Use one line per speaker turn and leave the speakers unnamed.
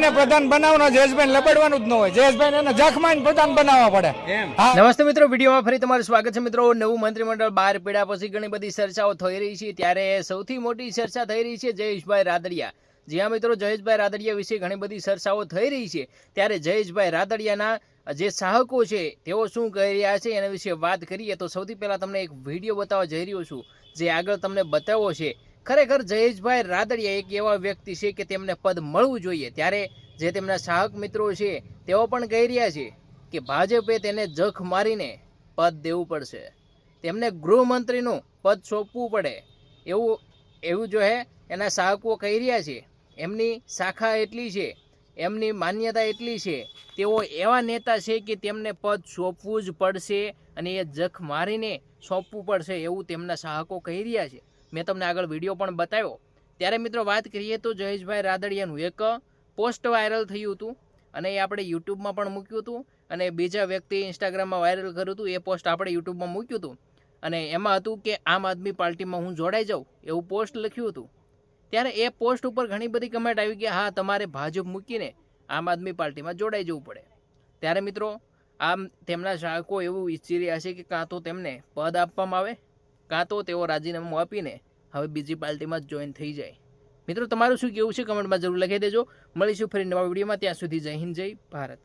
જયેશભાઈ ને પ્રધાન બનાવવાનો, જયેશભાઈ લબડવાનું જ ન હોય, જયેશભાઈ એને જખમાં પ્રધાન બનાવવા પડે.
નમસ્તે મિત્રો, વિડીયોમાં ફરી તમારું સ્વાગત છે. મિત્રો, નવું મંત્રીમંડળ બહાર પડ્યા પછી ઘણી બધી ચર્ચાઓ થઈ રહી છે. ત્યારે સૌથી મોટી ચર્ચા થઈ રહી છે જયેશભાઈ રાદડિયા. જી હા મિત્રો, જયેશભાઈ રાદડિયા વિશે ઘણી બધી ચર્ચાઓ થઈ રહી છે. ત્યારે જયેશભાઈ રાદડિયાના જે ચાહકો છે તેઓ શું કહી રહ્યા છે એના વિશે વાત કરીએ તો સૌથી પહેલા તમને એક વિડીયો બતાવવા જઈ રહ્યો છું, જે આગળ તમને બતાવ્યો છે. ખરેખર જયેશભાઈ રાદડિયા એક એવા વ્યક્તિ છે કે તેમને પદ મળવું જોઈએ. ત્યારે જે તેમના ચાહક મિત્રો છે તેઓ પણ કહી રહ્યા છે કે ભાજપે તેને જખ મારીને પદ દેવું પડશે, તેમને ગૃહમંત્રીનું પદ સોંપવું પડે એવું જો હે એના ચાહકો કહી રહ્યા છે. એમની શાખા એટલી છે, એમની માન્યતા એટલી છે, તેઓ એવા નેતા છે કે તેમને પદ સોંપવું જ પડશે અને એ જખ મારીને સોંપવું પડશે એવું તેમના ચાહકો કહી રહ્યા છે. મેં તમને આગળ વિડીયો પણ બતાવ્યો. ત્યારે મિત્રો વાત કરીએ તો જયેશભાઈ રાદડિયાનું એક પોસ્ટ વાયરલ થયું હતું અને એ આપણે યુટ્યુબમાં પણ મૂક્યું હતું અને બીજા વ્યક્તિ ઇન્સ્ટાગ્રામમાં વાયરલ કર્યું હતું. એ પોસ્ટ આપણે યુટ્યુબમાં મૂક્યું હતું અને એમાં હતું કે આમ આદમી પાર્ટીમાં હું જોડાઈ જાઉં એવું પોસ્ટ લખ્યું હતું. ત્યારે એ પોસ્ટ ઉપર ઘણી બધી કમેન્ટ આવી કે હા, તમારે ભાજપ મૂકીને આમ આદમી પાર્ટીમાં જોડાઈ જવું પડે. ત્યારે મિત્રો આમ તેમના ચાહકો એવું ઈચ્છી રહ્યા છે કે કાં તો તેમને પદ આપવામાં આવે, કાં તો તેઓ રાજીનામું આપીને હવે બીજી પાર્ટીમાં જ જોઈન થઈ જાય. મિત્રો તમારું શું કહેવું છે કમેન્ટમાં જરૂર લખી દેજો. મળીશું ફરી નવા વિડીયોમાં. ત્યાં સુધી જય હિન્દ, જય ભારત.